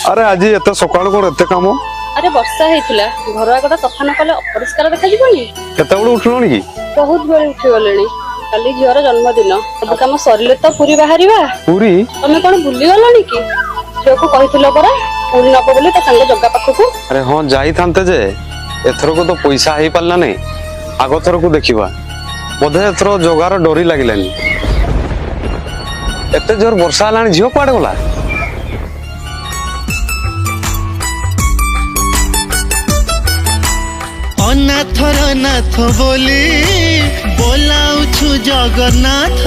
अरे आज एत सकाळ कोन एते काम? अरे वर्षा हेतिला घर आगटा सफा न कले अपरिष्कार देखा जीवनी। केते बड़ उठलोनी की? बहुत बेल उठी गलेनी। काली झियर जन्मदिन सब काम सरिले तो पूरी बाहरिबा। पूरी तमे कोन भूली गलनी की? झियो को कहिथिलो परा पूरी न बोली त संगे जग्गा पाखकू। अरे हां जाई थांते जे एथरो को तो पैसा हेई पारला नै। आगो थरो को देखिबा बोधे एथरो जोगार डोरी लागिलानी। एते जोर वर्षा लानी झियो पाडे गला। अनाथर नाथ बोली बोलाउछु जगन्नाथ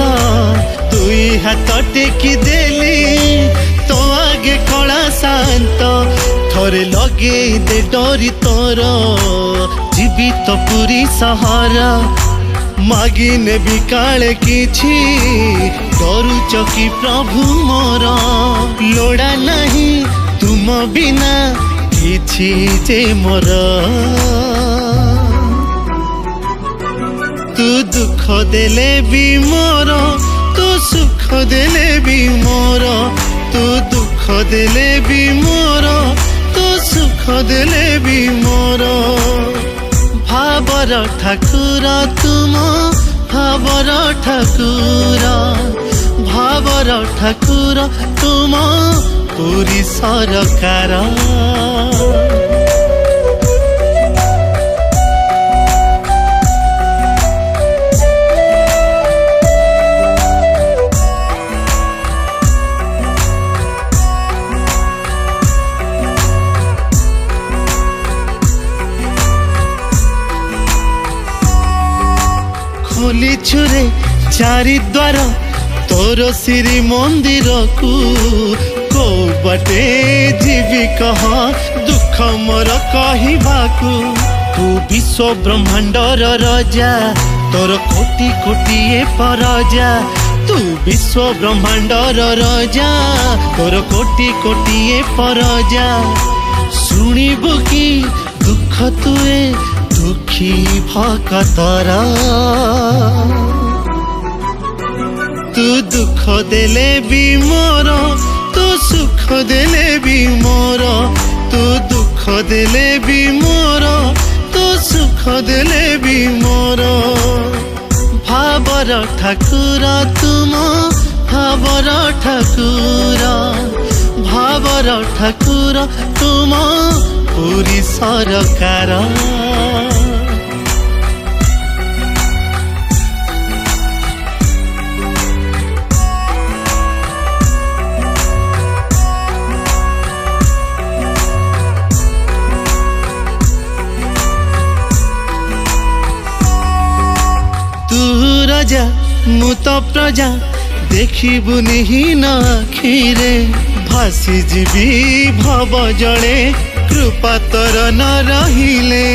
तुई हाथ टेकी देली तो आगे कला शांत थोरे लगे दे डोरी तोर जीवित पुरी सहर मागी ने बिकाले किछि डरू चकी प्रभु मोर लोड़ा नहीं तुम बिना किछि जे मोर तू दुख देले भी मोर तू सुख देले भी मोर तू दुख देले भी मोर तू सुख देले भी मोर भावर ठाकुर तुम भावर ठाकुर भावर ठाकुर तुम पूरी सरकार खोली छुरे चारि द्वार तोर श्री मंदिर को बाटे जीवी कह दुख मोर कहवाकू तू विश्व ब्रह्मांडर राजा तोर कोटि कोटि परजा तू विश्व ब्रह्मांडर राजा तोर कोटि कोटि परजा शुणिबु की दुख तुए दुखी भकतरा तू दुख देले भी मोर तू सुख देले भी मोर तू दुख देले भी मोर तू सुख देले भी मोर भावर ठाकुर तुम भावर ठाकुर भावर ठाकुर तुम पूरी सरकार राजा मुत प्रजा देखिबुनि न आखिरे भासी जीवी भव जड़े कृपा तोर न रहिले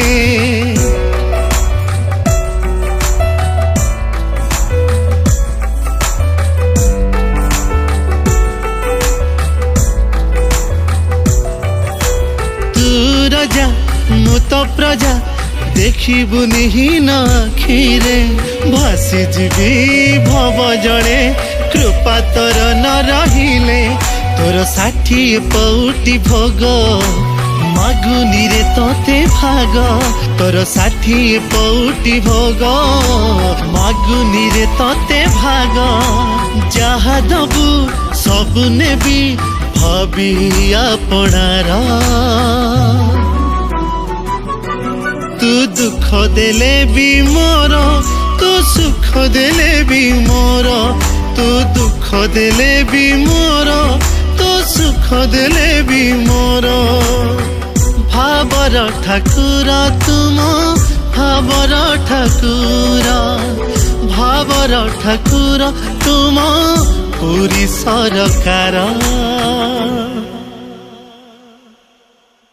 तू राजा मुत प्रजा देखिबुनि न आखिरे भासी जीवी भव जड़े कृपा तोर न रहिले तोर 60 पौटी भोग मागुनी रे तोते भाग तोर 60 पौटी भोग मागुनी रे तोते भाग जहा दबु सब नेबी भाबी आपणार तू दुख देले भी मोर तू सुख देले भी मोर तू दुख देले भी मोर तू सुख देले भी मोर भावर ठाकुर तुम भावर ठाकुर भावर ठाकुर तुम पूरी सरकार